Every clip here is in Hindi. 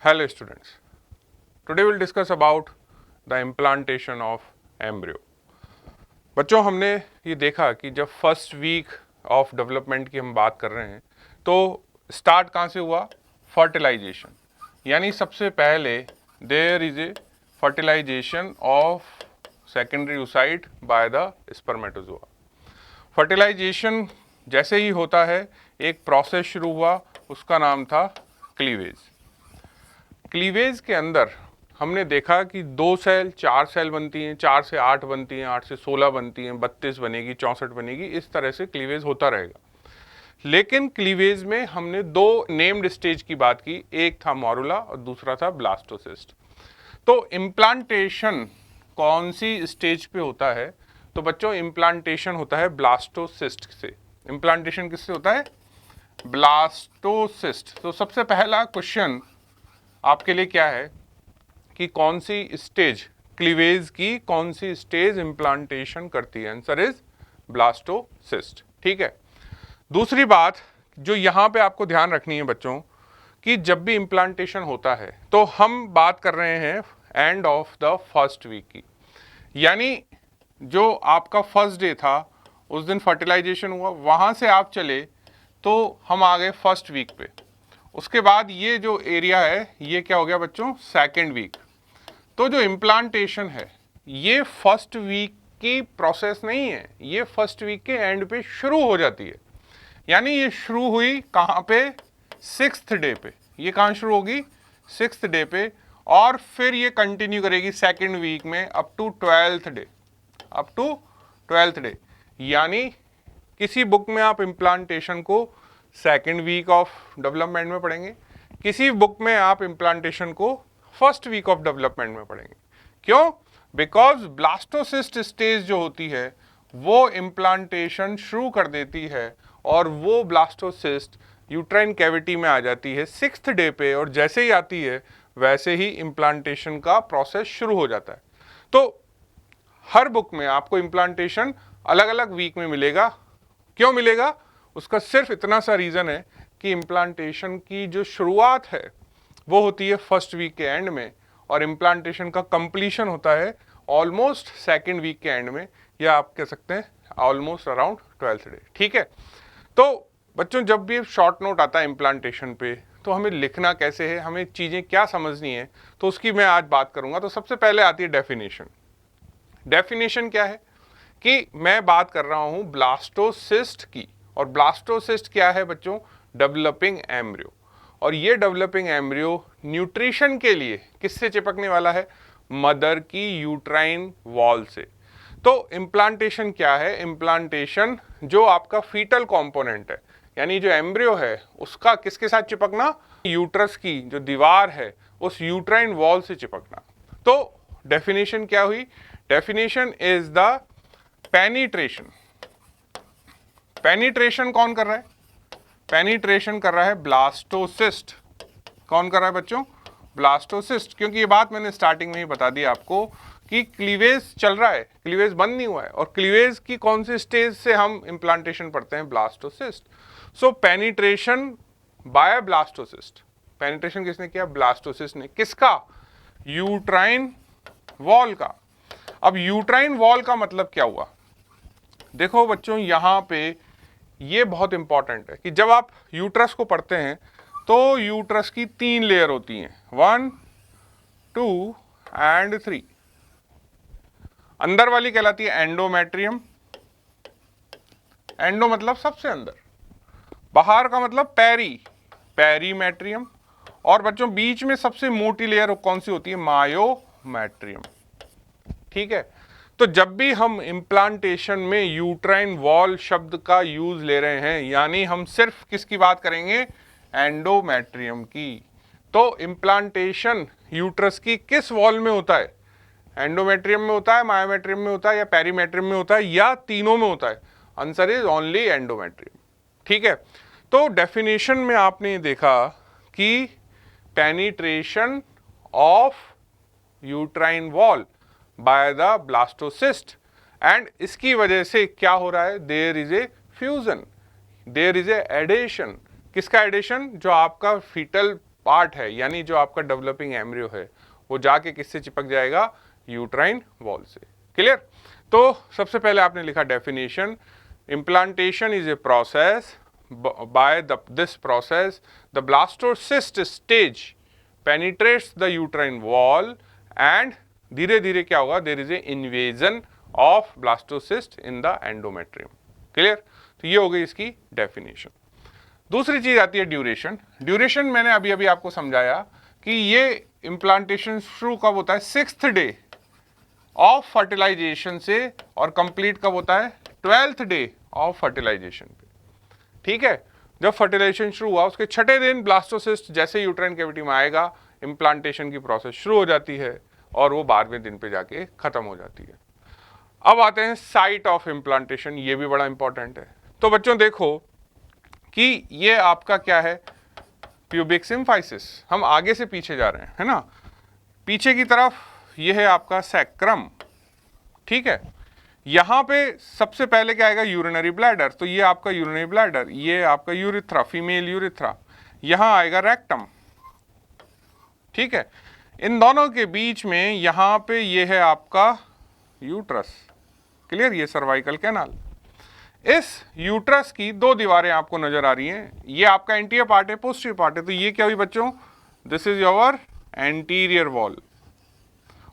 Hello students. Today we'll discuss about the implantation of embryo. बच्चों हमने ये देखा कि जब फर्स्ट वीक ऑफ डेवलपमेंट की हम बात कर रहे हैं तो स्टार्ट कहाँ से हुआ? फर्टिलाइजेशन, यानी सबसे पहले there is a fertilisation of secondary oocyte by the spermatozoa. Fertilisation जैसे ही होता है एक प्रोसेस शुरू हुआ, उसका नाम था क्लीवेज। क्लीवेज के अंदर हमने देखा कि 2 सेल 4 सेल बनती हैं, 4 से 8 बनती हैं, 8 से 16 बनती हैं, 32 बनेगी, 64 बनेगी, इस तरह से क्लीवेज होता रहेगा। लेकिन क्लीवेज में हमने 2 नेम्ड स्टेज की बात की, एक था मॉरुला और दूसरा था ब्लास्टोसिस्ट। तो इम्प्लांटेशन कौन सी स्टेज पे होता है? तो बच्चों इम्प्लांटेशन होता है ब्लास्टोसिस्ट से। इम्प्लांटेशन किससे होता है? ब्लास्टोसिस्ट। तो सबसे पहला क्वेश्चन आपके लिए क्या है कि कौन सी स्टेज क्लीवेज की कौन सी स्टेज इम्प्लांटेशन करती है? Answer is blastocyst. ठीक है। दूसरी बात जो यहाँ पे आपको ध्यान रखनी है बच्चों कि जब भी इम्प्लांटेशन होता है तो हम बात कर रहे हैं end of the first week की, यानी जो आपका फर्स्ट डे था उस दिन फर्टिलाइजेशन हुआ, वहाँ से आप चले तो हम आ गए फर्स्ट वीक पे। उसके बाद ये जो एरिया है ये क्या हो गया बच्चों? Second week. तो जो इम्प्लांटेशन है ये फर्स्ट वीक की प्रोसेस नहीं है, ये फर्स्ट वीक के एंड पे शुरू हो जाती है। यानी ये शुरू हुई कहाँ पे? 6th डे पे। ये कहाँ शुरू होगी? 6th डे पे, और फिर ये कंटिन्यू करेगी सेकेंड वीक में up to 12th day, up to 12th day. यानी किसी बुक में आप इम्प्लांटेशन को सेकेंड वीक ऑफ डेवलपमेंट में पढ़ेंगे, किसी बुक में आप इम्प्लांटेशन को फर्स्ट वीक ऑफ डेवलपमेंट में पढ़ेंगे। क्यों? बिकॉज ब्लास्टोसिस्ट स्टेज जो होती है वो इम्प्लांटेशन शुरू कर देती है और वो ब्लास्टोसिस्ट यूट्राइन कैविटी में आ जाती है 6th डे पे, और जैसे ही आती है वैसे ही इम्प्लांटेशन का प्रोसेस शुरू हो जाता है। तो हर बुक में आपको इम्प्लांटेशन अलग अलग वीक में मिलेगा। क्यों मिलेगा? उसका सिर्फ इतना सा रीज़न है कि इम्प्लांटेशन की जो शुरुआत है वो होती है फर्स्ट वीक के एंड में, और इम्प्लांटेशन का कंप्लीशन होता है ऑलमोस्ट सेकेंड वीक के एंड में, या आप कह सकते हैं ऑलमोस्ट अराउंड 12th डे। ठीक है। तो बच्चों जब भी शॉर्ट नोट आता है इम्प्लांटेशन पे तो हमें लिखना कैसे है, हमें चीज़ें क्या समझनी है, तो उसकी मैं आज बात करूंगा। तो सबसे पहले आती है डेफिनेशन। डेफिनेशन क्या है कि मैं बात कर रहा हूं ब्लास्टोसिस्ट की, और ब्लास्टोसिस्ट क्या है बच्चों? Developing embryo. और ये डेवलपिंग एम्ब्रियो न्यूट्रिशन के लिए किससे चिपकने वाला है? मदर की यूट्राइन वॉल से। तो इम्प्लांटेशन क्या है? इम्प्लांटेशन जो आपका फीटल कंपोनेंट है, यानी जो एम्ब्रियो है उसका किसके साथ चिपकना? यूट्रस की जो दीवार है उस यूट्राइन वॉल से चिपकना। तो डेफिनेशन क्या हुई? Definition is the penetration. Penetration कौन कर रहा है? पेनिट्रेशन कर रहा है ब्लास्टोसिस्ट। कौन कर रहा है बच्चों? ब्लास्टोसिस्ट। क्योंकि ये बात मैंने स्टार्टिंग में ही बता दी आपको कि क्लीवेज चल रहा है, क्लीवेज बंद नहीं हुआ है, और क्लीवेज की कौन सी स्टेज से हम इम्प्लांटेशन पढ़ते हैं? ब्लास्टोसिस्ट। सो पेनिट्रेशन बाय ब्लास्टोसिस्ट। पेनिट्रेशन किसने किया? ब्लास्टोसिस्ट ने। किसका? यूट्राइन वॉल का। अब यूट्राइन वॉल का मतलब क्या हुआ? देखो बच्चों यहाँ पे ये बहुत इंपॉर्टेंट है कि जब आप यूट्रस को पढ़ते हैं तो यूट्रस की 3 लेयर होती हैं, 1, 2 एंड 3। अंदर वाली कहलाती है एंडोमेट्रियम। एंडो मतलब सबसे अंदर, बाहर का मतलब पेरी, पेरीमेट्रियम, और बच्चों बीच में सबसे मोटी लेयर कौन सी होती है? मायोमेट्रियम। ठीक है। तो जब भी हम इम्प्लांटेशन में यूट्राइन वॉल शब्द का यूज ले रहे हैं, यानी हम सिर्फ किसकी बात करेंगे? एंडोमेट्रियम की। तो इम्प्लांटेशन यूट्रस की किस वॉल में होता है? एंडोमेट्रियम में होता है, मायोमेट्रियम में होता है, या पेरीमेट्रियम में होता है, या तीनों में होता है? Answer is only endometrium. ठीक है। तो डेफिनेशन में आपने देखा कि penetration of uterine wall by the blastocyst, and इसकी वजह से क्या हो रहा है? There is a fusion, there is a adhesion. किसका एडेशन? जो आपका फीटल पार्ट है यानी जो आपका डेवलपिंग एम्ब्रियो है वो जाके किससे चिपक जाएगा, यूट्राइन वॉल से। क्लियर। तो सबसे पहले आपने लिखा definition, implantation is a process, by this process the blastocyst stage penetrates the uterine wall and धीरे धीरे क्या होगा, there is a invasion of blastocyst in the endometrium। Clear. तो ये हो गई इसकी डेफिनेशन। दूसरी चीज आती है ड्यूरेशन। ड्यूरेशन मैंने अभी अभी आपको समझाया कि ये इम्प्लांटेशन शुरू कब होता है, 6th डे ऑफ फर्टिलाइजेशन से, और कंप्लीट कब होता है, 12th डे ऑफ फर्टिलाइजेशन पे। ठीक है। जब फर्टिलाइजेशन शुरू हुआ उसके 6ठे दिन ब्लास्टोसिस्ट जैसे यूट्राइन कैविटी में आएगा, इम्प्लांटेशन की प्रोसेस शुरू हो जाती है और वो 12वें दिन पे जाके खत्म हो जाती है। अब आते हैं साइट ऑफ इम्प्लांटेशन, ये भी बड़ा इंपॉर्टेंट है। तो बच्चों देखो कि ये आपका क्या है, प्यूबिक सिम्फाइसिस। हम आगे से पीछे जा रहे हैं, है ना, पीछे की तरफ ये है आपका सैक्रम। ठीक है। यहां पे सबसे पहले क्या आएगा, यूरिनरी ब्लैडर। तो ये आपका यूरिनरी ब्लैडर, ये आपका यूरिथ्रा, फीमेल यूरिथ्रा। यहां आएगा रेक्टम। ठीक है। इन दोनों के बीच में यहां पे ये है आपका यूट्रस। क्लियर। ये सर्वाइकल कैनाल। इस यूट्रस की दो दीवारें आपको नजर आ रही हैं। ये आपका एंटीरियर पार्ट है, पोस्टीरियर पार्ट है। तो ये क्या हुई बच्चों, this is your anterior wall,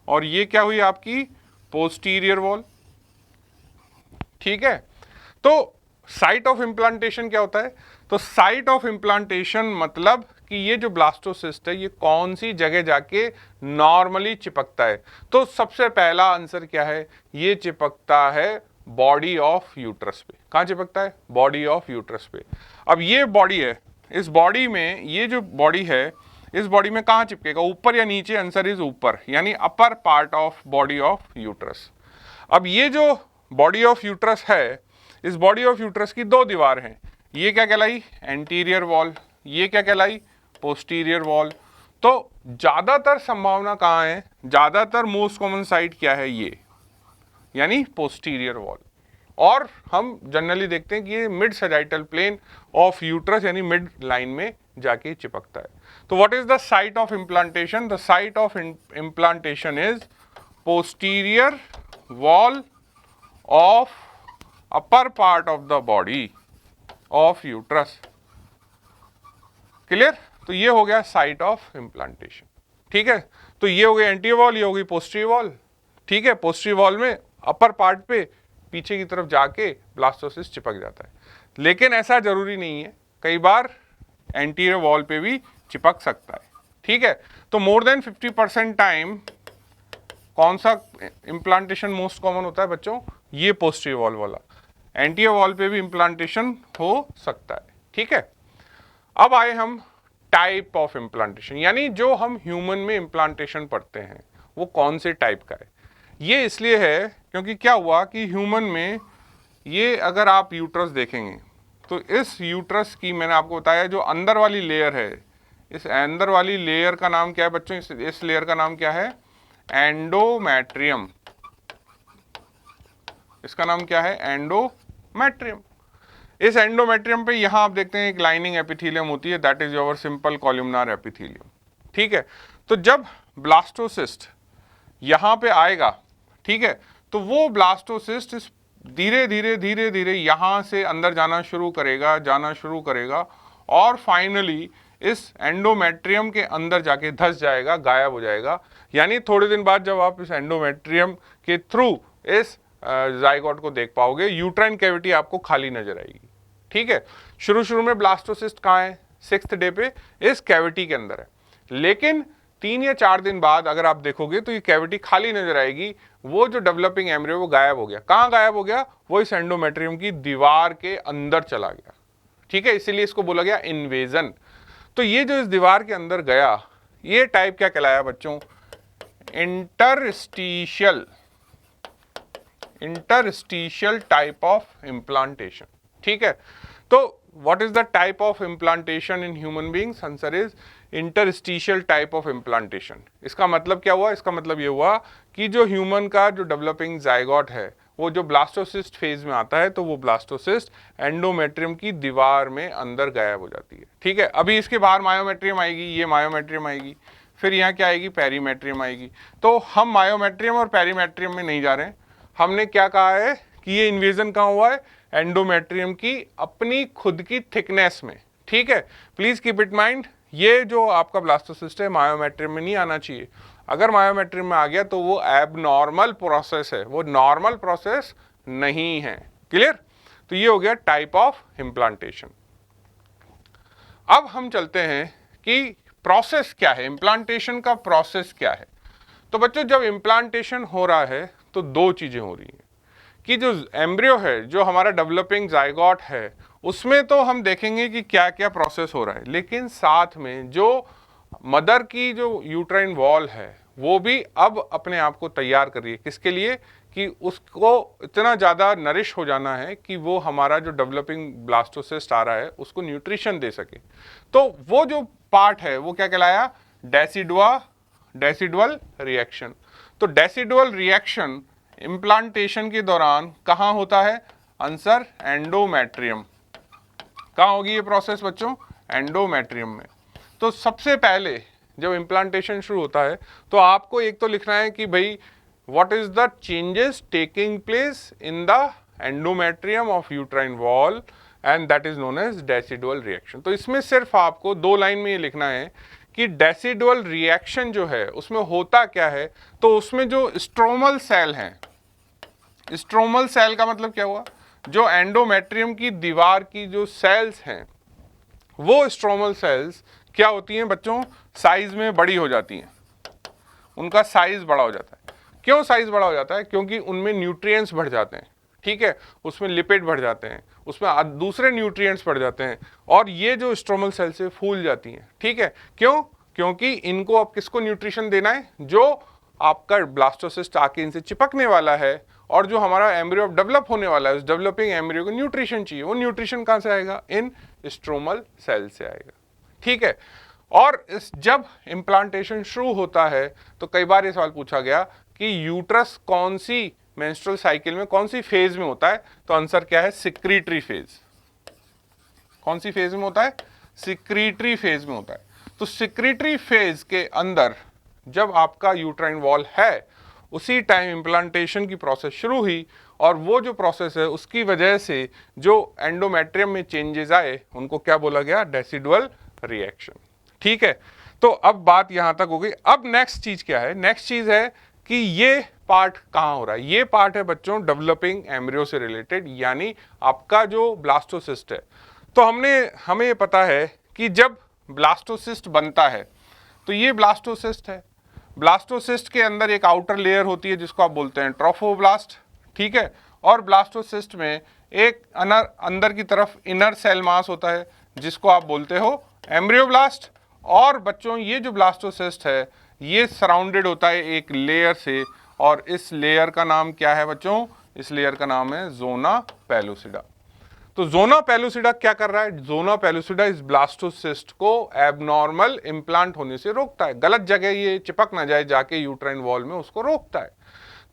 और ये क्या हुई आपकी पोस्टीरियर वॉल। ठीक है। तो साइट ऑफ इम्प्लांटेशन क्या होता है, तो साइट ऑफ इम्प्लांटेशन मतलब कि ये जो ब्लास्टोसिस्ट है ये कौन सी जगह जाके नॉर्मली चिपकता है। तो सबसे पहला आंसर क्या है, ये चिपकता है बॉडी ऑफ यूट्रस पे। कहाँ चिपकता है, बॉडी ऑफ यूट्रस पे। अब ये बॉडी है, इस बॉडी में, ये जो बॉडी है इस बॉडी में कहाँ चिपकेगा, ऊपर या नीचे, आंसर इज ऊपर, यानी upper part of body of uterus. अब ये जो बॉडी ऑफ यूट्रस है, इस बॉडी ऑफ यूट्रस की दो दीवार हैं। ये क्या कहलाई, एंटीरियर वॉल, ये क्या कहलाई, पोस्टीरियर वॉल। तो ज्यादातर संभावना कहाँ है, ज्यादातर मोस्ट कॉमन साइट क्या है, ये यानी पोस्टीरियर वॉल। और हम जनरली देखते हैं कि ये mid sagittal plane of uterus यानी मिड लाइन में जाके चिपकता है। तो what is the site of implantation, the site of implantation is posterior wall of upper part of the body of uterus। Clear. तो ये हो गया साइट ऑफ इम्प्लांटेशन। ठीक है। तो ये हो गई एंटीरियर वॉल, ये हो गई पोस्टीरियर वॉल। ठीक है। पोस्टीरियर वॉल में अपर पार्ट पे पीछे की तरफ जाके ब्लास्टोसिस्ट चिपक जाता है, लेकिन ऐसा जरूरी नहीं है, कई बार एंटीरियर वॉल पे भी चिपक सकता है। ठीक है। तो मोर देन 50% टाइम कौन सा इम्प्लांटेशन मोस्ट कॉमन होता है बच्चों, ये पोस्टीरियर वॉल वाला। एंटीरियर वॉल पे भी इम्प्लांटेशन हो सकता है। ठीक है। अब आए हम टाइप ऑफ इम्प्लांटेशन, यानी जो हम ह्यूमन में इम्प्लांटेशन पढ़ते हैं वो कौन से टाइप का है। ये इसलिए है क्योंकि क्या हुआ कि ह्यूमन में ये, अगर आप यूट्रस देखेंगे तो इस यूट्रस की, मैंने आपको बताया जो अंदर वाली लेयर है, इस अंदर वाली लेयर का नाम क्या है बच्चों, इस लेयर का नाम क्या है, एंडोमेट्रियम। इसका नाम क्या है, एंडोमेट्रियम। इस एंडोमेट्रियम पे यहां आप देखते हैं एक लाइनिंग एपिथेलियम होती है, that is your simple columnar epithelium. ठीक है। तो जब ब्लास्टोसिस्ट यहां पे आएगा, ठीक है, तो वो ब्लास्टोसिस्ट धीरे धीरे धीरे धीरे यहां से अंदर जाना शुरू करेगा और फाइनली इस एंडोमेट्रियम के अंदर जाके धंस जाएगा, गायब हो जाएगा। यानी थोड़े दिन बाद जब आप इस एंडोमेट्रियम के थ्रू इस जाइगोट को देख पाओगे, यूट्राइन कैविटी आपको खाली नजर आएगी। ठीक है। शुरू में ब्लास्टोसिस्ट कहाँ है, 6th डे पे इस कैविटी के अंदर है, लेकिन 3 या 4 दिन बाद अगर आप देखोगे तो ये कैविटी खाली नजर आएगी। वो जो डेवलपिंग एम्ब्रियो वो गायब हो गया। कहाँ गायब हो गया, वो इस एंडोमेट्रियम की दीवार के अंदर चला गया। ठीक है। इसीलिए इसको बोला गया इन्वेजन। तो ये जो इस दीवार के अंदर गया, ये टाइप क्या कहलाया बच्चों, इंटरस्टिशियल टाइप ऑफ इम्प्लांटेशन। ठीक है। तो what is the type of implantation in human beings, answer is interstitial type of implantation. इसका मतलब क्या हुआ, इसका मतलब ये हुआ कि जो ह्यूमन का जो डेवलपिंग जाइगोट है वो जो ब्लास्टोसिस्ट फेज में आता है तो वो ब्लास्टोसिस्ट एंडोमेट्रियम की दीवार में अंदर गायब हो जाती है। ठीक है, अभी इसके बाहर मायोमेट्रियम आएगी, ये मायोमेट्रियम आएगी, फिर यहाँ क्या आएगी, पेरीमेट्रियम आएगी। तो हम मायोमेट्रियम और पेरीमेट्रियम में नहीं जा रहे हैं, हमने क्या कहा है कि ये इन्वेजन कहाँ हुआ है, एंडोमेट्रियम की अपनी खुद की थिकनेस में। ठीक है, प्लीज कीप इट माइंड, ये जो आपका ब्लास्टोसिस्ट है मायोमेट्रियम में नहीं आना चाहिए। अगर मायोमेट्रियम में आ गया तो वो एबनॉर्मल प्रोसेस है, वो नॉर्मल प्रोसेस नहीं है। क्लियर? तो ये हो गया टाइप ऑफ इम्प्लांटेशन। अब हम चलते हैं कि प्रोसेस क्या है, इम्प्लांटेशन का प्रोसेस क्या है। तो बच्चों जब इम्प्लांटेशन हो रहा है तो दो चीजें हो रही हैं कि जो एम्ब्रियो है, जो हमारा डेवलपिंग जाइगोट है, उसमें तो हम देखेंगे कि क्या क्या प्रोसेस हो रहा है, लेकिन साथ में जो मदर की जो यूट्राइन वॉल है वो भी अब अपने आप को तैयार कर रही है। किसके लिए? कि उसको इतना ज़्यादा नरिश हो जाना है कि वो हमारा जो डेवलपिंग ब्लास्टोसिस्ट आ रहा है उसको न्यूट्रिशन दे सके। तो वो जो पार्ट है वो क्या कहलाया, डेसिडुअल रिएक्शन। तो डेसिडुअल रिएक्शन इम्प्लांटेशन के दौरान कहाँ होता है? Answer endometrium. कहाँ होगी ये प्रोसेस बच्चों? एंडोमेट्रियम में। तो सबसे पहले जब इम्प्लांटेशन शुरू होता है तो आपको एक तो लिखना है कि भाई what is the changes taking place in the endometrium of uterine wall and that is known as decidual reaction. तो इसमें सिर्फ आपको दो लाइन में ये लिखना है कि डेसिडुअल रिएक्शन जो है उसमें होता क्या है। तो उसमें जो स्ट्रोमल सेल हैं, स्ट्रोमल सेल का मतलब क्या हुआ, जो एंडोमेट्रियम की दीवार की जो सेल्स हैं वो स्ट्रोमल सेल्स क्या होती हैं बच्चों, साइज में बड़ी हो जाती हैं, उनका साइज बड़ा हो जाता है। क्यों साइज बड़ा हो जाता है? क्योंकि उनमें न्यूट्रिएंट्स बढ़ जाते हैं। ठीक है, उसमें लिपिड बढ़ जाते हैं, उसमें दूसरे न्यूट्रिएंट्स बढ़ जाते हैं और ये जो स्ट्रोमल सेल से फूल जाती हैं। ठीक है, क्यों? क्योंकि इनको अब किसको न्यूट्रिशन देना है, जो आपका ब्लास्टोसिस्ट आके इनसे चिपकने वाला है और जो हमारा एम्ब्रियो डेवलप होने वाला है उस डेवलपिंग एम्ब्रियो को न्यूट्रिशन चाहिए। वो न्यूट्रिशन कहाँ से आएगा? इन स्ट्रोमल सेल से आएगा। ठीक है, और जब इम्प्लांटेशन शुरू होता है तो कई बार ये सवाल पूछा गया कि यूट्रस कौन सी मेंस्ट्रुअल साइकिल में कौन सी फेज में होता है, तो आंसर क्या है? Secretory phase. कौन सी फेज में होता है? सिक्रीटरी फेज में होता है। तो सिक्रीटरी फेज के अंदर जब आपका यूट्राइन वॉल है उसी टाइम इम्प्लांटेशन की प्रोसेस शुरू हुई और वो जो प्रोसेस है उसकी वजह से जो एंडोमेट्रियम में चेंजेस आए उनको क्या बोला गया? Decidual reaction. ठीक है, तो अब बात यहां तक हो गई। अब नेक्स्ट चीज क्या है? नेक्स्ट चीज है कि ये पार्ट कहां हो रहा है। ये पार्ट है बच्चों डेवलपिंग एम्ब्रियो से रिलेटेड, यानी आपका जो ब्लास्टोसिस्ट है। तो हमें ये पता है कि जब ब्लास्टोसिस्ट बनता है तो ये ब्लास्टोसिस्ट है, ब्लास्टोसिस्ट के अंदर एक आउटर लेयर होती है जिसको आप बोलते हैं ट्रोफोब्लास्ट। ठीक है, और ब्लास्टोसिस्ट में एक अंदर की तरफ इनर सेल मास होता है जिसको आप बोलते हो एम्ब्रियोब्लास्ट। और बच्चों ये जो ब्लास्टोसिस्ट है ये सराउंडेड होता है एक लेयर से, और इस लेयर का नाम क्या है बच्चों? इस लेयर का नाम है ज़ोना पेलुसिडा। तो ज़ोना पेलुसिडा क्या कर रहा है? ज़ोना पेलुसिडा इस ब्लास्टोसिस्ट को एबनॉर्मल इम्प्लांट होने से रोकता है, गलत जगह ये चिपक ना जाए जाके यूट्राइन वॉल में, उसको रोकता है।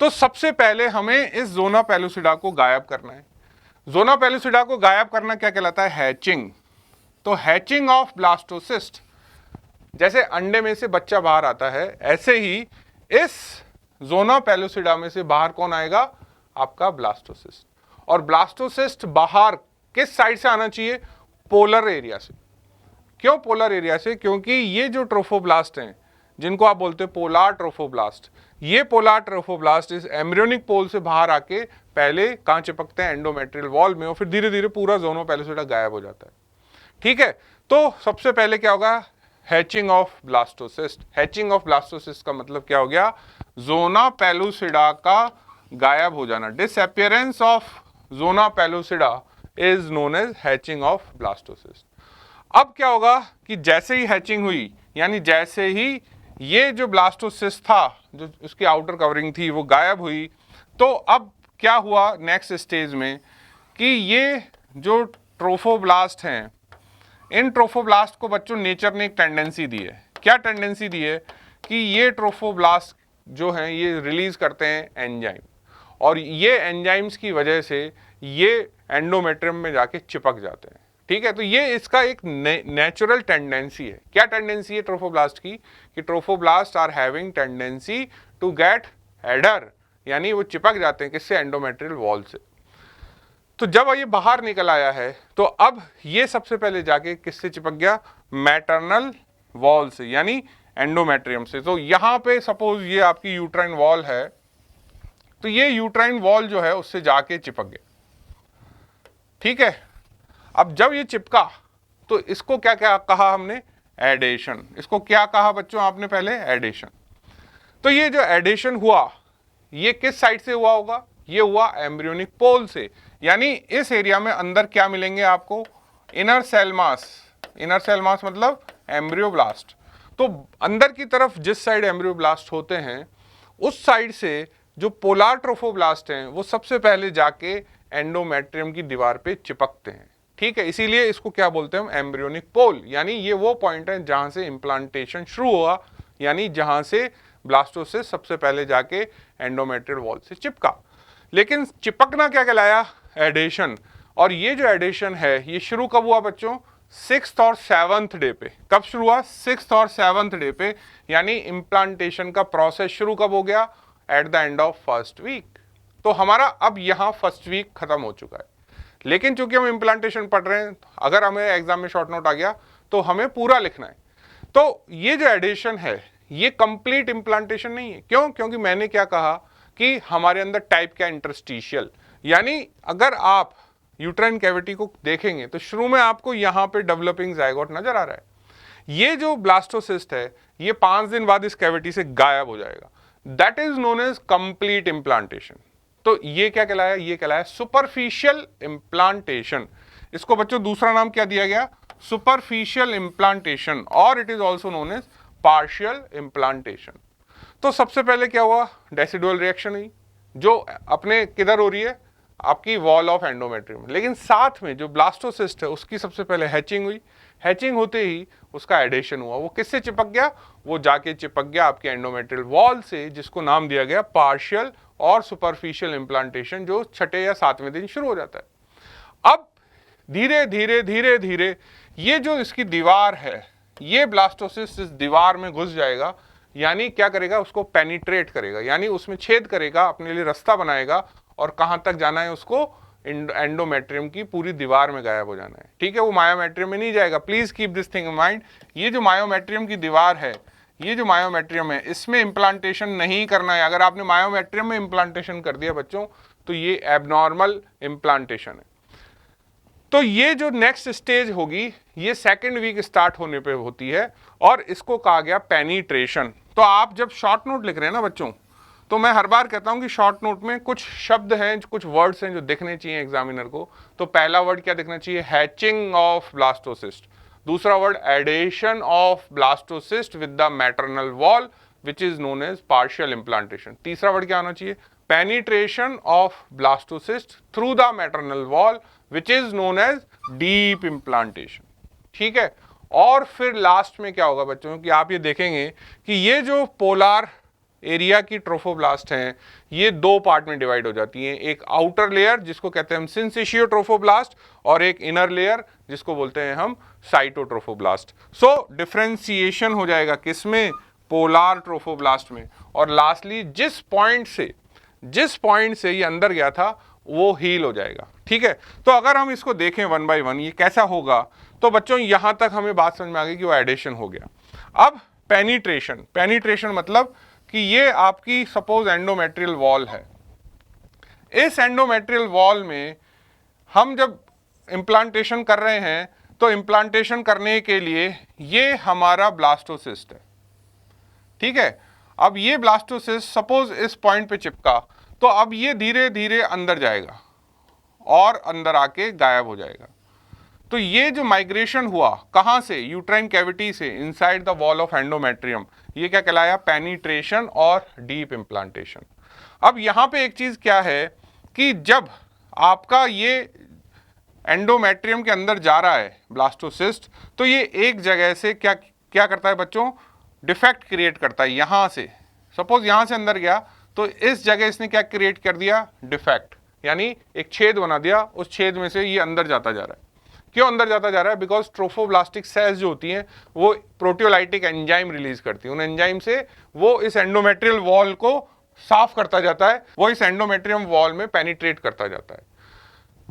तो सबसे पहले हमें इस ज़ोना पेलुसिडा को गायब करना है। ज़ोना पेलुसिडा को गायब करना क्या कहलाता है? हैचिंग। तो हैचिंग ऑफ ब्लास्टोसिस्ट, जैसे अंडे में से बच्चा बाहर आता है ऐसे ही इस ज़ोना पेलुसिडा में से बाहर कौन आएगा? आपका ब्लास्टोसिस्ट। और ब्लास्टोसिस्ट बाहर किस साइड से आना चाहिए? पोलर एरिया से। क्यों पोलर एरिया से? क्योंकि ये जो ट्रोफोब्लास्ट हैं जिनको आप बोलते हैं पोलार ट्रोफोब्लास्ट, ये पोलार ट्रोफोब्लास्ट इस एम्ब्रियोनिक पोल से बाहर आके पहले कहां चिपकते हैं? एंडोमेट्रियल वॉल में, और फिर धीरे धीरे पूरा ज़ोना पेलुसिडा गायब हो जाता है। ठीक है, तो सबसे पहले क्या होगा? Hatching of blastocyst. Hatching of blastocyst का मतलब क्या हो गया? ज़ोना पेलुसिडा का गायब हो जाना। Disappearance of zona pellucida is known as hatching of blastocyst. अब क्या होगा कि जैसे ही हैचिंग हुई, यानी जैसे ही ये जो ब्लास्टोसिस्ट था, जो उसकी आउटर कवरिंग थी, वो गायब हुई, तो अब क्या हुआ नेक्स्ट स्टेज में कि ये जो ट्रोफोब्लास्ट हैं, इन ट्रोफोब्लास्ट को बच्चों नेचर ने एक टेंडेंसी दी है। क्या टेंडेंसी दी है? कि ये ट्रोफोब्लास्ट जो हैं ये रिलीज करते हैं एंजाइम, और ये एंजाइम्स की वजह से ये एंडोमेट्रियम में जाके चिपक जाते हैं। ठीक है, तो ये इसका एक नेचुरल टेंडेंसी है। क्या टेंडेंसी है ट्रोफोब्लास्ट की? कि trophoblast are having tendency to get adhere, यानी वो चिपक जाते हैं किससे? एंडोमेट्रियल वॉल से। तो जब ये बाहर निकल आया है तो अब ये सबसे पहले जाके किससे चिपक गया? मैटरनल वॉल से, यानी एंडोमेट्रियम से। तो यहां पे सपोज ये आपकी यूट्राइन वॉल है, तो ये यूट्राइन वॉल जो है उससे जाके चिपक गया। ठीक है, अब जब ये चिपका तो इसको क्या क्या कहा हमने? एडेशन। इसको क्या कहा बच्चों आपने पहले? एडेशन। तो ये जो एडेशन हुआ ये किस साइड से हुआ होगा? ये हुआ एम्ब्रियोनिक पोल से, यानी इस एरिया में अंदर क्या मिलेंगे आपको? Inner cell mass. Inner cell mass मतलब एम्ब्रियोब्लास्ट। तो अंदर की तरफ जिस साइड एम्ब्रियोब्लास्ट होते हैं उस साइड से जो पोलार ट्रोफोब्लास्ट हैं वो सबसे पहले जाके एंडोमेट्रियम की दीवार पे चिपकते हैं। ठीक है, इसीलिए इसको क्या बोलते हैं हम? एम्ब्रियोनिक पोल। यानी ये वो पॉइंट है जहां से इम्प्लांटेशन शुरू हुआ, यानी जहां से ब्लास्टोसिस्ट सबसे पहले जाके एंडोमेट्रियल वॉल से चिपका। लेकिन चिपकना क्या कहलाया? एडेशन। और ये जो एडेशन है ये शुरू कब हुआ बच्चों? 6th और 7th डे पे। कब शुरू हुआ? 6th और 7th डे पे, यानी इम्प्लांटेशन का प्रोसेस शुरू कब हो गया? At the end of first week. तो हमारा अब यहाँ फर्स्ट वीक खत्म हो चुका है, लेकिन चूंकि हम इम्प्लांटेशन पढ़ रहे हैं, अगर हमें एग्जाम में शॉर्ट नोट आ गया तो हमें पूरा लिखना है। तो ये जो एडिशन है ये कंप्लीट इम्प्लांटेशन नहीं है। क्यों? क्योंकि मैंने क्या कहा कि हमारे अंदर टाइप क्या? इंटरस्टिशियल। यानी अगर आप यूट्राइन कैविटी को देखेंगे तो शुरू में आपको यहाँ पे डेवलपिंग जायगोट नजर आ रहा है। ये जो ब्लास्टोसिस्ट है ये 5 दिन बाद इस कैविटी से गायब हो जाएगा। That is known as complete implantation. तो ये क्या कहलाया? ये कहलाया सुपरफिशियल इम्प्लांटेशन। इसको बच्चों दूसरा नाम क्या दिया गया? सुपरफिशियल इम्प्लांटेशन, और it is also known as partial implantation. तो सबसे पहले क्या हुआ? डेसिडुअल रिएक्शन हुई जो अपने किधर हो रही है? आपकी वॉल ऑफ एंडोमेट्रियम। लेकिन साथ में जो ब्लास्टोसिस्ट है उसकी सबसे पहले हैचिंग हुई। हैचिंग होते ही उसका एडेशन हुआ। वो किससे चिपक गया? वो जाके चिपक गया आपके एंडोमेट्रियल वॉल से, जिसको नाम दिया गया पार्शियल और सुपरफिशियल इम्प्लांटेशन, जो 6ठे या 7वें दिन शुरू हो जाता है। अब धीरे धीरे धीरे धीरे ये जो इसकी दीवार है, ये ब्लास्टोसिस्ट इस दीवार में घुस जाएगा, यानी क्या करेगा? उसको पेनिट्रेट करेगा, यानी उसमें छेद करेगा, अपने लिए रास्ता बनाएगा, और कहां तक जाना है उसको? एंडोमेट्रियम की पूरी दीवार में गायब हो जाना है। ठीक है, वो मायोमेट्रियम में नहीं जाएगा। Please keep this thing in mind. ये जो मायोमेट्रियम की दीवार है, ये जो मायोमेट्रियम है, इसमें इम्प्लांटेशन नहीं करना है। अगर आपने मायोमेट्रियम में इम्प्लांटेशन कर दिया बच्चों तो ये एबनॉर्मल इम्प्लांटेशन है। तो ये जो नेक्स्ट स्टेज होगी ये 2nd वीक स्टार्ट होने पे होती है, और इसको कहा गया पेनिट्रेशन। तो आप जब शॉर्ट नोट लिख रहे हैं ना बच्चों, तो मैं हर बार कहता हूं कि शॉर्ट नोट में कुछ शब्द हैं, कुछ वर्ड्स हैं जो दिखने चाहिए एग्जामिनर को। तो पहला वर्ड क्या दिखना चाहिए? Hatching of blastocyst. दूसरा word adhesion of blastocyst with the maternal wall which is known as partial implantation. तीसरा वर्ड क्या होना चाहिए? Penetration of blastocyst through the maternal wall which is known as deep implantation. ठीक है, और फिर लास्ट में क्या होगा बच्चों कि आप ये देखेंगे कि ये जो पोलार एरिया की ट्रोफोब्लास्ट हैं ये 2 पार्ट में डिवाइड हो जाती हैं। एक आउटर लेयर जिसको कहते हैं हम सिंसिशियो ट्रोफोब्लास्ट, और एक इनर लेयर जिसको बोलते हैं हम साइटोट्रोफोब्लास्ट। सो डिफरेंशिएशन हो जाएगा किसमें? पोलार ट्रोफोब्लास्ट में। और लास्टली जिस पॉइंट से ये अंदर गया था वो हील हो जाएगा। ठीक है, तो अगर हम इसको देखें 1 by 1 ये कैसा होगा, तो बच्चों यहां तक हमें बात समझ में आ गई कि वो एडिशन हो गया। अब पेनिट्रेशन मतलब कि ये आपकी सपोज एंडोमेट्रियल वॉल है। इस एंडोमेट्रियल वॉल में हम जब इम्प्लांटेशन कर रहे हैं तो इम्प्लांटेशन करने के लिए ये हमारा ब्लास्टोसिस्ट है। ठीक है, अब ये ब्लास्टोसिस्ट सपोज इस पॉइंट पे चिपका, तो अब ये धीरे धीरे अंदर जाएगा और अंदर आके गायब हो जाएगा। तो ये जो माइग्रेशन हुआ कहां से? यूट्राइन कैविटी से inside the wall of endometrium, ये क्या कहलाया? पेनिट्रेशन और डीप इम्प्लांटेशन। अब यहां पे एक चीज क्या है कि जब आपका ये एंडोमेट्रियम के अंदर जा रहा है ब्लास्टोसिस्ट, तो ये एक जगह से क्या करता है बच्चों? डिफेक्ट क्रिएट करता है। यहां से सपोज यहां से अंदर गया तो इस जगह इसने क्या क्रिएट कर दिया, डिफेक्ट, यानी एक छेद बना दिया, उस छेद में से ये अंदर जाता जा रहा है। क्यों अंदर जाता जा रहा है? बिकॉज ट्रोफोब्लास्टिक सेल्स जो होती हैं वो प्रोटियोलाइटिक एंजाइम रिलीज करती है, उन एंजाइम से वो इस एंडोमेट्रियल वॉल को साफ करता जाता है, वो इस एंडोमेट्रियम वॉल में पेनिट्रेट करता जाता है।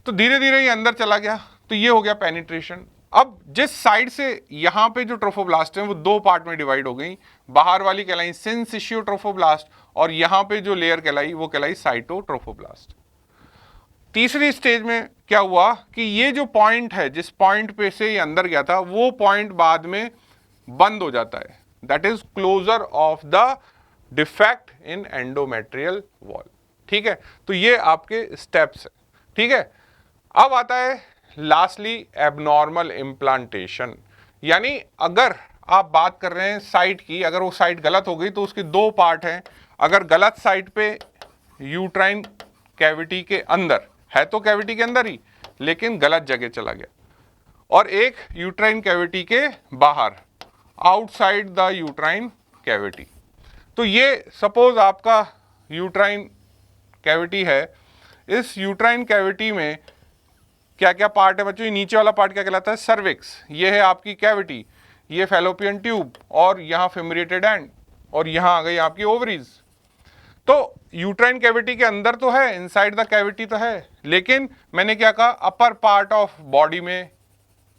तो धीरे धीरे ये अंदर चला गया, तो ये हो गया पेनिट्रेशन। अब जिस साइड से यहाँ पे जो ट्रोफोब्लास्ट है वो दो पार्ट में डिवाइड हो गई, बाहर वाली कहलाई सिंसिशियो ट्रोफोब्लास्ट और यहाँ पे जो लेयर कहलाई वो कहलाई साइटोट्रोफोब्लास्ट। तीसरी स्टेज में क्या हुआ कि ये जो पॉइंट है, जिस पॉइंट पे से ये अंदर गया था, वो पॉइंट बाद में बंद हो जाता है, that is closure of the defect in endometrial wall. ठीक है, तो ये आपके स्टेप्स है। ठीक है, अब आता है लास्टली एबनॉर्मल इम्प्लांटेशन, यानी अगर आप बात कर रहे हैं साइट की, अगर वो साइट गलत हो गई तो उसके दो पार्ट हैं। अगर गलत साइट पे यूट्राइन कैविटी के अंदर है, तो कैविटी के अंदर ही लेकिन गलत जगह चला गया, और एक यूट्राइन कैविटी के बाहर, आउटसाइड द यूट्राइन कैविटी। तो ये सपोज आपका यूट्राइन कैविटी है, इस यूट्राइन कैविटी में क्या क्या पार्ट है बच्चों? ये नीचे वाला पार्ट क्या कहलाता है? सर्विक्स। ये है आपकी कैविटी, ये फैलोपियन ट्यूब, और यहाँ फेमरेटेड एंड, और यहाँ आ गई आपकी ओवरीज। तो यूट्राइन कैविटी के अंदर तो है, इनसाइड द कैविटी तो है, लेकिन मैंने क्या कहा, अपर पार्ट ऑफ बॉडी में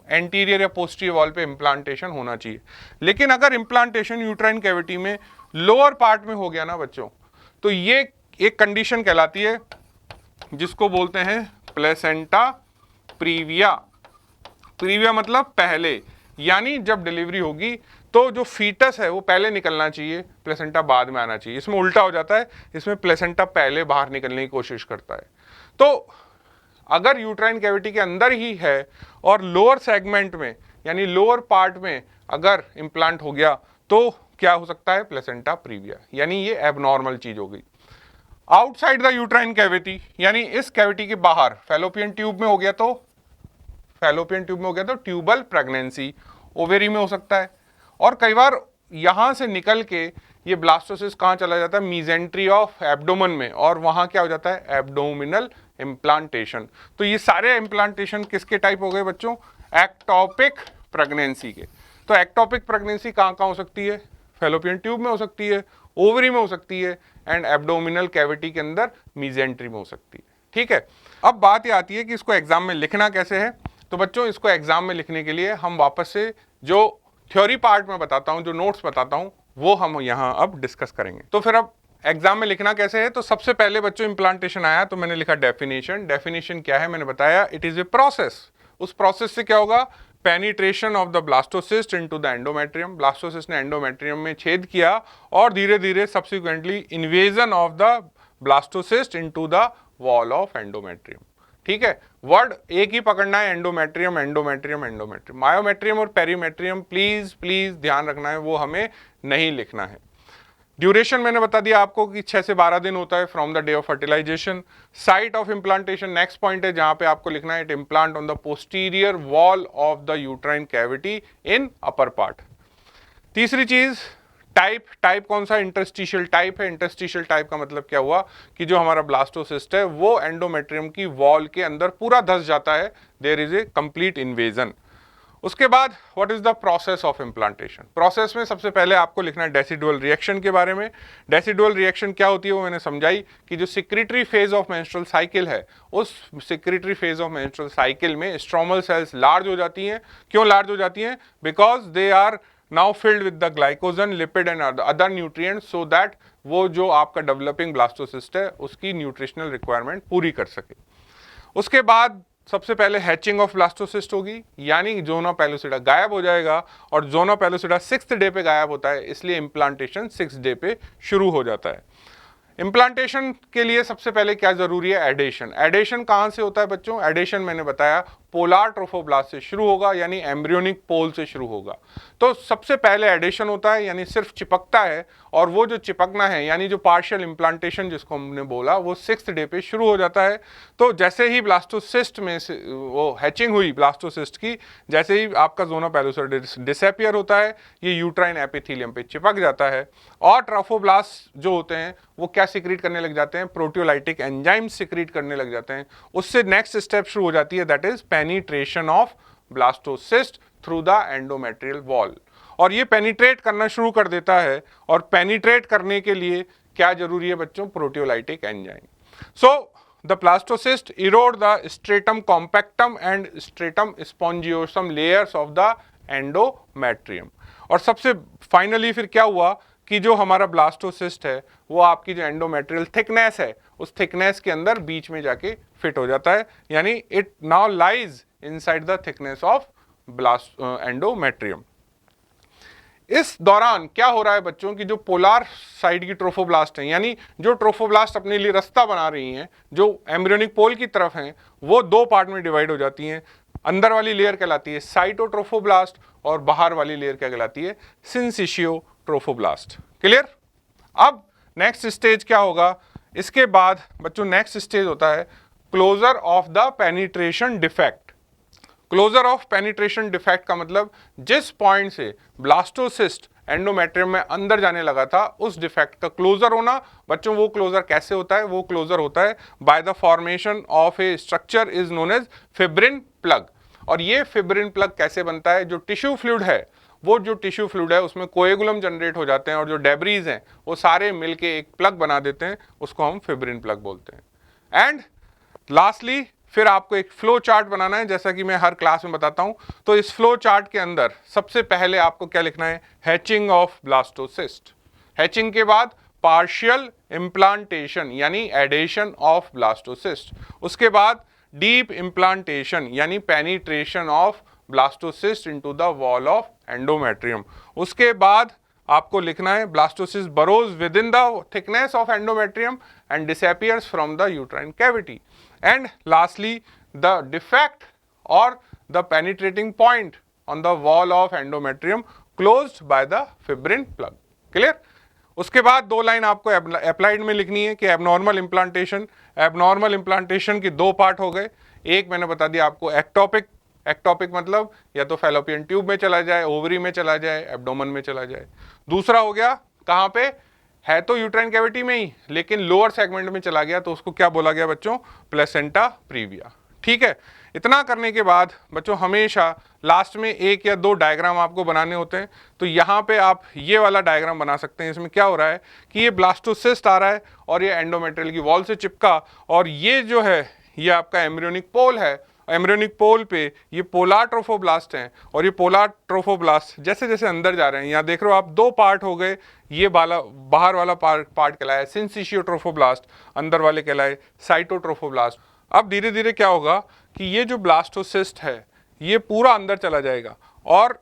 एंटीरियर या पोस्टीरियर वॉल पे इम्प्लांटेशन होना चाहिए। लेकिन अगर इम्प्लांटेशन यूट्राइन कैविटी में लोअर पार्ट में हो गया ना बच्चों, तो ये एक कंडीशन कहलाती है जिसको बोलते हैं प्लेसेंटा प्रीविया। प्रीविया मतलब पहले, यानी जब डिलीवरी होगी तो जो फीटस है वो पहले निकलना चाहिए, प्लेसेंटा बाद में आना चाहिए। इसमें उल्टा हो जाता है, इसमें प्लेसेंटा पहले बाहर निकलने की कोशिश करता है। तो अगर यूट्राइन कैविटी के अंदर ही है और लोअर सेगमेंट में यानी लोअर पार्ट में अगर इम्प्लांट हो गया तो क्या हो सकता है? प्लेसेंटा प्रीविया, यानी ये एबनॉर्मल चीज हो गई। आउटसाइड द यूट्राइन कैविटी, यानी इस कैविटी के बाहर फैलोपियन ट्यूब में हो गया, तो फैलोपियन ट्यूब में हो गया तो ट्यूबल प्रेगनेंसी, ओवेरी में हो सकता है। और कई बार यहां से निकल के ये ब्लास्टोसिस कहां चला जाता है? मीजेंट्री ऑफ एब्डोमन में, और वहां क्या हो जाता है? Abdominal implantation. तो ये सारे इम्प्लांटेशन किसके टाइप हो गए बच्चों? एक्टोपिक प्रेगनेंसी के। तो एक्टोपिक प्रेगनेंसी कहां कहां हो सकती है? फैलोपियन ट्यूब में हो सकती है, ओवरी में हो सकती है, एंड एब्डोमिनल कैविटी के अंदर मीजेंट्री में हो सकती है। ठीक है, अब बात ये आती है कि इसको एग्जाम में लिखना कैसे है। तो बच्चों इसको एग्जाम में लिखने के लिए हम वापस से जो थ्योरी पार्ट में बताता हूं, जो नोट्स बताता हूं, वो हम यहां अब डिस्कस करेंगे। तो फिर अब एग्जाम में लिखना कैसे है? तो सबसे पहले बच्चों इम्प्लांटेशन आया तो मैंने लिखा डेफिनेशन। डेफिनेशन क्या है मैंने बताया, इट इज ए प्रोसेस। उस प्रोसेस से क्या होगा? Penetration of the blastocyst into the endometrium. Blastocyst ने एंडोमेट्रियम में छेद किया और धीरे धीरे subsequently invasion of the blastocyst into the wall of endometrium. ठीक है, वर्ड एक ही पकड़ना है, एंडोमेट्रियम एंडोमेट्रियम एंडोमेट्रियम। मायोमेट्रियम और पेरीमेट्रियम प्लीज प्लीज ध्यान रखना है, वो हमें नहीं लिखना है। ड्यूरेशन मैंने बता दिया आपको कि 6 से 12 दिन होता है from the day of fertilisation. Site of implantation next point है जहां पे आपको लिखना है, it implant on the posterior wall of the uterine cavity in upper part. तीसरी चीज टाइप कौन सा? इंटरस्टिशियल टाइप है। इंटरस्टिशियल टाइप का मतलब क्या हुआ कि जो हमारा ब्लास्टोसिस्ट है वो एंडोमेट्रियम की वॉल के अंदर पूरा धस जाता है, there is a complete invasion. उसके बाद what is the process of implantation? Process में सबसे पहले आपको लिखना है डेसिडुअल रिएक्शन के बारे में। डेसिडुअल रिएक्शन क्या होती है वो मैंने समझाई कि जो secretory phase of menstrual cycle है, उस secretory phase of menstrual cycle में स्ट्रोमल सेल्स लार्ज हो जाती हैं। क्यों लार्ज हो जाती हैं? Because they are now filled with the glycogen, lipid and other nutrients, so that वो जो आपका डेवलपिंग ब्लास्टोसिस्ट है उसकी न्यूट्रिशनल रिक्वायरमेंट पूरी कर सके। उसके बाद सबसे पहले हैचिंग ऑफ ब्लास्टोसिस्ट होगी, यानी जोना पेलुसिडा गायब हो जाएगा, और जोना पेलुसिडा 6th डे पे गायब होता है, इसलिए इम्प्लांटेशन 6th डे पे शुरू हो जाता है। इम्प्लांटेशन के लिए सबसे पहले क्या जरूरी है? एडेशन। एडेशन कहां से होता है बच्चों? एडेशन मैंने बताया पोलार ट्रोफोब्लास्ट से शुरू होगा, यानी एम्ब्रियोनिक पोल से शुरू होगा। तो सबसे पहले एडिशन होता है, यानी सिर्फ चिपकता है, और वो जो चिपकना है यानी जो पार्शियल इम्प्लांटेशन जिसको हमने बोला वो 6th डे पे शुरू हो जाता है। तो जैसे ही ब्लास्टोसिस्ट में से वो हैचिंग हुई ब्लास्टोसिस्ट की, जैसे ही आपका ज़ोना पेलुसा डिसअपियर होता है, ये यूट्राइन एपिथेलियम पे चिपक जाता है, और ट्रोफोब्लास्ट जो होते हैं वो क्या सिक्रीट करने लग जाते हैं, प्रोटियोलाइटिक एंजाइम सिक्रीट करने लग जाते हैं। उससे नेक्स्ट स्टेप शुरू हो जाती है, that is penetration of blastocyst through the endometrial wall. और ये पेनिट्रेट करना शुरू कर देता है, और पेनिट्रेट करने के लिए क्या जरूरी है बच्चों, proteolytic enzyme. So the blastocyst erode the stratum compactum and stratum spongiosum layers of the endometrium. और सबसे फाइनली फिर क्या हुआ कि जो हमारा ब्लास्टोसिस्ट है वो आपकी जो एंडोमेट्रियल थिकनेस है उस थिकनेस के अंदर बीच में जाके फिट हो जाता है, यानी it now lies inside the thickness of endometrium. इस दौरान क्या हो रहा है बच्चों की जो पोलार साइड की ट्रोफोब्लास्ट हैं, यानी जो ट्रोफोब्लास्ट अपने लिए रास्ता बना रही हैं, जो एम्ब्रियोनिक पोल की तरफ हैं, वो दो पार्ट में डिवाइड हो जाती हैं। अंदर वाली लेयर कहलाती है साइटोट्रोफोब्लास्ट और बाहर वाली लेयर क्या कहलाती है, सिंसिशियो ट्रोफोब्लास्ट। क्लियर? अब नेक्स्ट स्टेज क्या होगा, इसके बाद बच्चों नेक्स्ट स्टेज होता है closure of the penetration defect. Closure of penetration defect का मतलब जिस पॉइंट से ब्लास्टोसिस्ट एंडोमेट्रियम में अंदर जाने लगा था उस डिफेक्ट का क्लोजर होना। बच्चों वो क्लोजर कैसे होता है, वो क्लोजर होता है by the formation of a structure is known as fibrin plug. और ये फिब्रिन प्लग कैसे बनता है, जो टिश्यू फ्लूइड है, वो जो टिश्यू फ्लूइड है उसमें कोएगुलम जनरेट हो जाते हैं, और जो डेब्रीज हैं वो सारे मिलके एक प्लग बना देते हैं, उसको हम फिब्रिन प्लग बोलते हैं। एंड लास्टली फिर आपको एक फ्लो चार्ट बनाना है, जैसा कि मैं हर क्लास में बताता हूं। तो इस फ्लो चार्ट के अंदर सबसे पहले आपको क्या लिखना है, हैचिंग ऑफ ब्लास्टोसिस्ट। हैचिंग के बाद पार्शियल इम्प्लांटेशन यानी एडेशन ऑफ ब्लास्टोसिस्ट। उसके बाद डीप इम्प्लांटेशन यानी penetration of blastocyst into the wall of endometrium. उसके बाद आपको लिखना है blastocyst burrows within the thickness of endometrium and disappears from the uterine cavity. And lastly, the defect or the penetrating point on the wall of endometrium closed by the fibrin plug. Clear? उसके बाद दो लाइन आपको अप्लाइड में लिखनी है कि एबनॉर्मल इम्प्लांटेशन। एबनॉर्मल इम्प्लांटेशन की दो पार्ट हो गए, एक मैंने बता दिया आपको एक्टोपिक। एक्टोपिक मतलब या तो फैलोपियन ट्यूब में चला जाए, ओवरी में चला जाए, एब्डोमन में चला जाए। दूसरा हो गया कहाँ पे, है तो यूट्राइन कैविटी में ही लेकिन लोअर सेगमेंट में चला गया, तो उसको क्या बोला गया बच्चों, प्लेसेंटा प्रीविया। ठीक है, इतना करने के बाद बच्चों हमेशा लास्ट में एक या दो डायग्राम आपको बनाने होते हैं। तो यहाँ पे आप ये वाला डायग्राम बना सकते हैं। इसमें क्या हो रहा है कि ये ब्लास्टोसिस्ट आ रहा है और ये एंडोमेट्रियल की वॉल से चिपका, और ये जो है ये आपका एम्ब्रियोनिक पोल है। एम्ब्रियोनिक पोल पे ये पोलार ट्रोफोब्लास्ट हैं, और ये पोलार ट्रोफोब्लास्ट जैसे जैसे अंदर जा रहे हैं, यहाँ देख रहे हो आप दो पार्ट हो गए। ये बाहर वाला पार्ट कहलाया सिंसिशियो ट्रोफोब्लास्ट, अंदर वाले कहलाए साइटोट्रोफोब्लास्ट। अब धीरे धीरे क्या होगा कि ये जो ब्लास्टोसिस्ट है ये पूरा अंदर चला जाएगा, और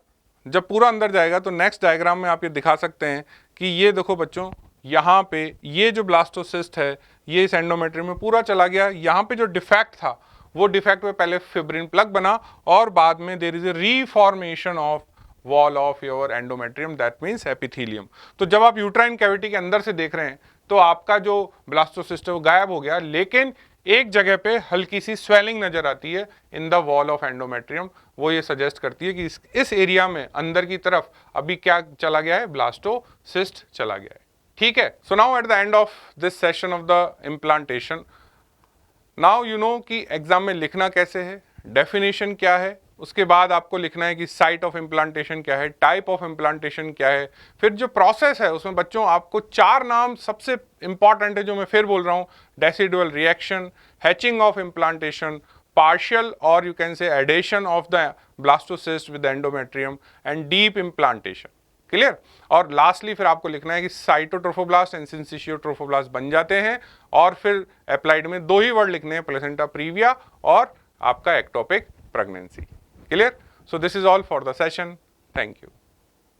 जब पूरा अंदर जाएगा तो नेक्स्ट डायग्राम में आप ये दिखा सकते हैं कि ये देखो बच्चों, यहाँ पे ये जो ब्लास्टोसिस्ट है ये इस एंडोमेट्रियम में पूरा चला गया। यहाँ पे जो डिफेक्ट था वो डिफेक्ट में पहले फिब्रिन प्लग बना, और बाद में there is a reformation of wall of your endometrium, that means epithelium. तो जब आप यूट्राइन कैविटी के अंदर से देख रहे हैं तो आपका जो ब्लास्टोसिस्ट है वो गायब हो गया, लेकिन एक जगह पे हल्की सी स्वेलिंग नजर आती है in the wall of endometrium. वो ये सजेस्ट करती है कि इस एरिया में अंदर की तरफ अभी क्या चला गया है, ब्लास्टोसिस्ट चला गया है। ठीक है, so now at the end of this session of the implantation, now you know कि एग्जाम में लिखना कैसे है, डेफिनेशन क्या है, उसके बाद आपको लिखना है कि साइट ऑफ इम्प्लांटेशन क्या है, टाइप ऑफ इम्प्लांटेशन क्या है, फिर जो प्रोसेस है उसमें बच्चों आपको चार नाम सबसे इंपॉर्टेंट है जो मैं फिर बोल रहा हूँ, decidual reaction, hatching of implantation, partial or you can say adhesion of the blastocyst with the endometrium and deep implantation. Clear? और लास्टली फिर आपको लिखना है कि साइटोट्रोफोब्लास्ट एंड सिंसिशियोट्रोफोब्लास्ट बन जाते हैं, और फिर अप्लाइड में दो ही वर्ड लिखने हैं, प्लेसेंटा प्रीविया और आपका ectopic pregnancy. Clear? So this is all for the session. Thank you.